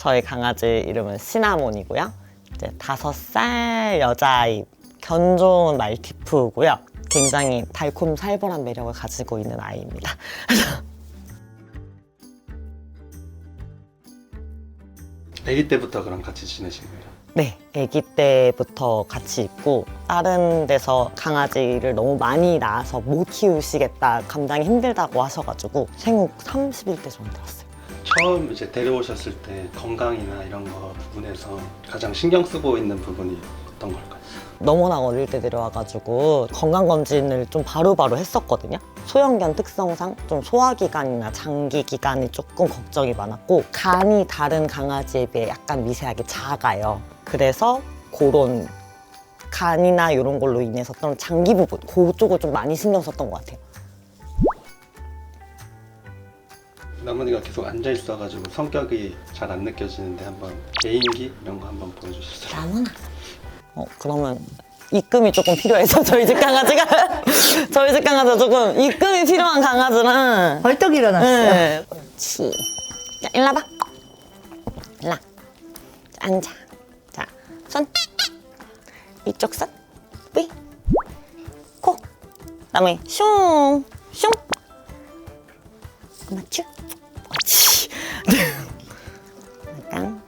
저희 강아지 이름은 시나몬이고요. 이제 5살 여자아이, 견종 말티푸고요. 굉장히 달콤 살벌한 매력을 가지고 있는 아이입니다. 아기 때부터 그럼 같이 지내신 거예요? 네, 아기 때부터 같이 있고 다른 데서 강아지를 너무 많이 낳아서 못 키우시겠다, 감당이 힘들다고 하셔가지고 생후 30일 때 좀 들었어요. 처음 이제 데려오셨을 때 건강이나 이런 거 부분에서 가장 신경 쓰고 있는 부분이 어떤 걸까요? 너무나 어릴 때 데려와가지고 건강검진을 좀 바로바로 했었거든요. 소형견 특성상 좀 소화기관이나 장기기관이 조금 걱정이 많았고 간이 다른 강아지에 비해 약간 미세하게 작아요. 그래서 그런 간이나 이런 걸로 인해서 좀 장기 부분, 그쪽을 좀 많이 신경 썼던 것 같아요. 나머지가 계속 앉아 있어가지고 성격이 잘 안 느껴지는데 한번 개인기 이런 거 한번 보여주셨어요? 나무나. 그러면 입금이 조금 필요해서 저희 집 강아지가 저희 집 강아지가 조금 입금이 필요한 강아지는 벌떡 일어났어요. 네. 그렇지. 자, 일로 와봐. 일로 와. 자, 앉아. 자, 손. 이쪽 손. 뿌이. 코. 그다음에 슝. 슝. 맞죠? 그렇지. 약간.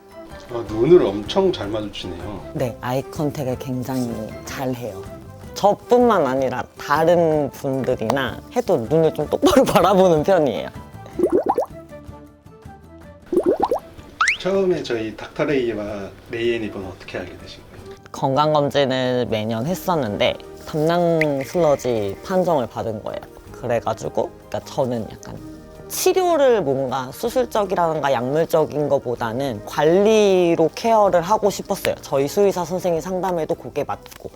눈을 엄청 잘 마주치네요. 네, 아이 컨택을 굉장히 잘해요. 저뿐만 아니라 다른 분들이나 해도 눈을 좀 똑바로 바라보는 편이에요. 처음에 저희 닥터레이와 레이앤이분 어떻게 알게 되신 거예요? 건강검진을 매년 했었는데 담낭 슬러지 판정을 받은 거예요. 그래가지고 그러니까 저는 약간 치료를 뭔가 수술적이라든가 약물적인 것보다는 관리로 케어를 하고 싶었어요. 저희 수의사 선생님 상담에도 그게 맞고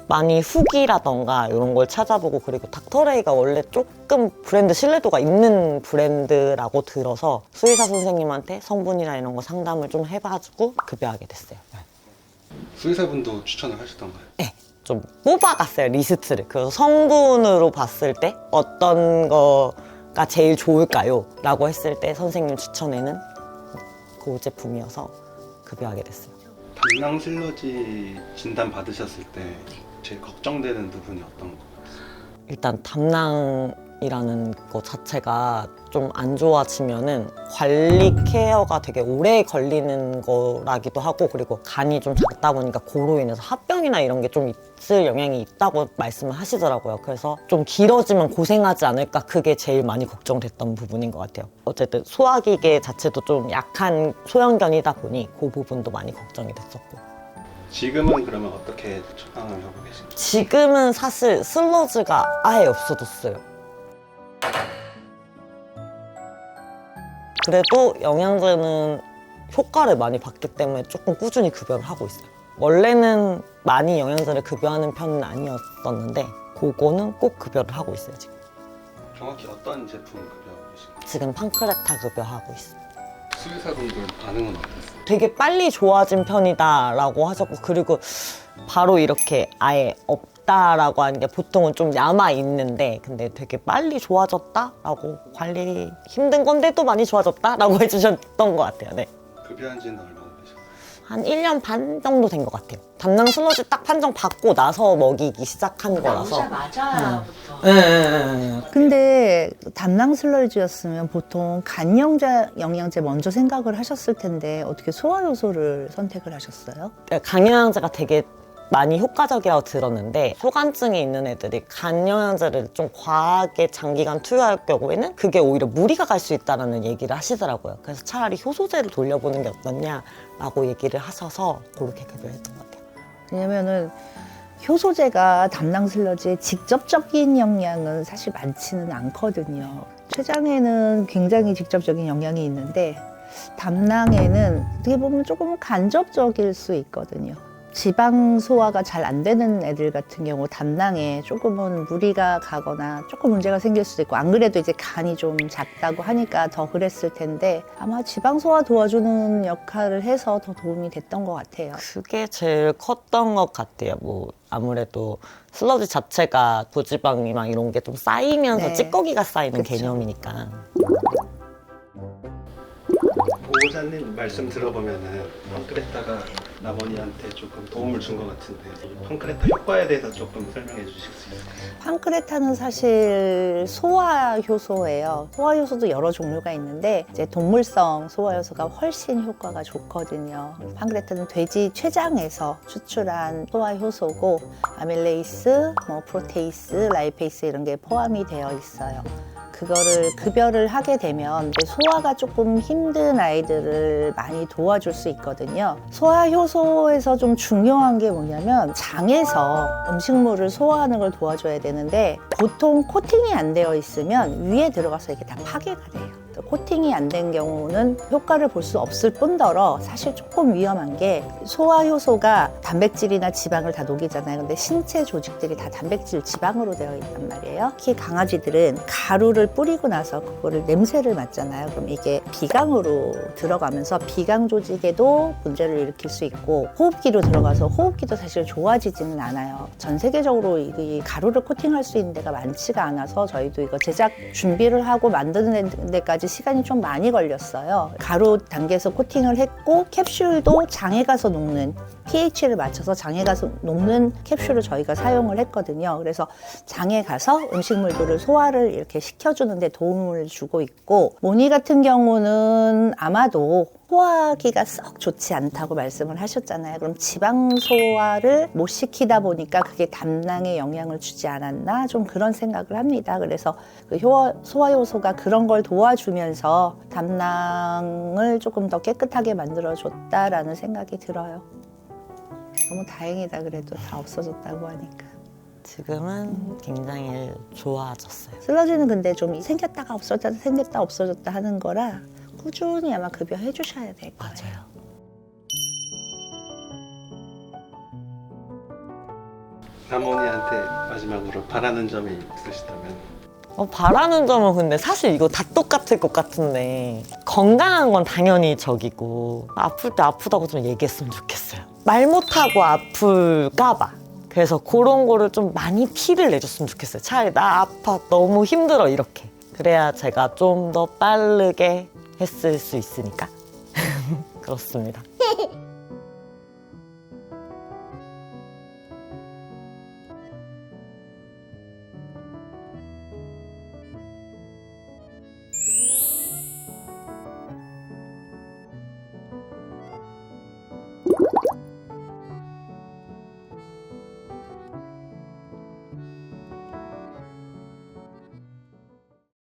많이 후기라던가 이런 걸 찾아보고, 그리고 닥터레이가 원래 조금 브랜드 신뢰도가 있는 브랜드라고 들어서 수의사 선생님한테 성분이나 이런 거 상담을 좀 해가지고 급여하게 됐어요. 수의사분도 추천을 하시던가요? 네, 좀 뽑아갔어요, 리스트를. 그래서 성분으로 봤을 때 어떤 거가 제일 좋을까요? 라고 했을 때 선생님 추천에는 그 제품이어서 급여하게 됐어요. 담낭 실러지 진단 받으셨을 때 제일 걱정되는 부분이 어떤 거예요? 일단 담낭이라는 거 자체가 좀 안 좋아지면은 관리 케어가 되게 오래 걸리는 거라기도 하고, 그리고 간이 좀 작다 보니까 그로 인해서 합병이나 이런 게 좀 있을 영향이 있다고 말씀을 하시더라고요. 그래서 좀 길어지면 고생하지 않을까, 그게 제일 많이 걱정됐던 부분인 것 같아요. 어쨌든 소화기계 자체도 좀 약한 소형견이다 보니 그 부분도 많이 걱정이 됐었고. 지금은 그러면 어떻게 처방을 하고 계신가요? 지금은 사실 슬러지가 아예 없어졌어요. 그래도 영양제는 효과를 많이 봤기 때문에 조금 꾸준히 급여를 하고 있어요. 원래는 많이 영양제를 급여하는 편은 아니었었는데 그거는 꼭 급여를 하고 있어요, 지금. 정확히 어떤 제품을 급여하고 계신가요? 지금 판크레타 급여하고 있어요. 수의사분들 반응은 어땠어요? 되게 빨리 좋아진 편이다라고 하셨고, 그리고 바로 이렇게 아예 없다라고 하는 게 보통은 좀 남아 있는데, 근데 되게 빨리 좋아졌다라고, 관리 힘든 건데도 많이 좋아졌다라고 해주셨던 것 같아요. 네. 급여한 지는 얼마나 되셨어요? 한 1년 반 정도 된 것 같아요. 담낭 슬러지 딱 판정 받고 나서 먹이기 시작한 거라서. 나오자마자부터. 네. 근데 담낭 슬러지였으면 보통 간영양제 먼저 생각을 하셨을 텐데 어떻게 소화효소를 선택을 하셨어요? 간영양제가 되게 많이 효과적이라고 들었는데, 소간증이 있는 애들이 간영양제를 좀 과하게 장기간 투여할 경우에는 그게 오히려 무리가 갈 수 있다는 얘기를 하시더라고요. 그래서 차라리 효소제를 돌려보는 게 어떻냐라고 얘기를 하셔서 그렇게 급여했던 것 같아요. 왜냐면은 효소제가 담낭 슬러지에 직접적인 영향은 사실 많지는 않거든요. 췌장에는 굉장히 직접적인 영향이 있는데 담낭에는 어떻게 보면 조금 간접적일 수 있거든요. 지방 소화가 잘 안 되는 애들 같은 경우 담낭에 조금은 무리가 가거나 조금 문제가 생길 수도 있고, 안 그래도 이제 간이 좀 작다고 하니까 더 그랬을 텐데 아마 지방 소화 도와주는 역할을 해서 더 도움이 됐던 것 같아요. 그게 제일 컸던 것 같아요. 뭐 아무래도 슬러지 자체가 고지방이랑 이런 게 좀 쌓이면서 네. 찌꺼기가 쌓이는 그쵸. 개념이니까. 보고 보호자님 말씀 들어보면은 펑크레타가 나머니한테 조금 도움을 준 것 같은데 이 펑크레타 효과에 대해서 조금 설명해 주실 수 있을까요? 팡크레타는 사실 소화 효소예요. 소화 효소도 여러 종류가 있는데 이제 동물성 소화 효소가 훨씬 효과가 좋거든요. 팡크레타는 돼지 췌장에서 추출한 소화 효소고 아밀레이스, 프로테이스, 라이페이스 이런 게 포함이 되어 있어요. 그거를 급여를 하게 되면 이제 소화가 조금 힘든 아이들을 많이 도와줄 수 있거든요. 소화 효소에서 좀 중요한 게 뭐냐면 장에서 음식물을 소화하는 걸 도와줘야 되는데 보통 코팅이 안 되어 있으면 위에 들어가서 이게 다 파괴가 돼요. 코팅이 안 된 경우는 효과를 볼 수 없을 뿐더러 사실 조금 위험한 게 소화 효소가 단백질이나 지방을 다 녹이잖아요. 근데 신체 조직들이 다 단백질, 지방으로 되어 있단 말이에요. 특히 강아지들은 가루를 뿌리고 나서 그거를 냄새를 맡잖아요. 그럼 이게 비강으로 들어가면서 비강 조직에도 문제를 일으킬 수 있고 호흡기로 들어가서 호흡기도 사실 좋아지지는 않아요. 전 세계적으로 이 가루를 코팅할 수 있는 데가 많지가 않아서 저희도 이거 제작 준비를 하고 만드는 데까지 시간이 좀 많이 걸렸어요. 가루 단계에서 코팅을 했고 캡슐도 장에 가서 녹는 pH를 맞춰서 장에 가서 녹는 캡슐을 저희가 사용을 했거든요. 그래서 장에 가서 음식물들을 소화를 이렇게 시켜주는데 도움을 주고 있고 모니 같은 경우는 아마도 소화하기가 썩 좋지 않다고 말씀을 하셨잖아요. 그럼 지방 소화를 못 시키다 보니까 그게 담낭에 영향을 주지 않았나 좀 그런 생각을 합니다. 그래서 그 소화 효소가 그런 걸 도와주면서 담낭을 조금 더 깨끗하게 만들어줬다라는 생각이 들어요. 너무 다행이다. 그래도 다 없어졌다고 하니까. 지금은 굉장히 좋아졌어요. 슬러지는 근데 좀 생겼다가 없어졌다 생겼다 없어졌다 하는 거라 꾸준히 아마 급여해 주셔야 될 거예요. 맞아요. 나머니한테 마지막으로 바라는 점이 있으시다면 바라는 점은 근데 사실 이거 다 똑같을 것 같은데 건강한 건 당연히 적이고 아플 때 아프다고 좀 얘기했으면 좋겠어요. 말 못하고 아플까 봐. 그래서 그런 거를 좀 많이 티를 내줬으면 좋겠어요. 차라리 나 아파 너무 힘들어 이렇게. 그래야 제가 좀 더 빠르게 했을 수 있으니까 그렇습니다.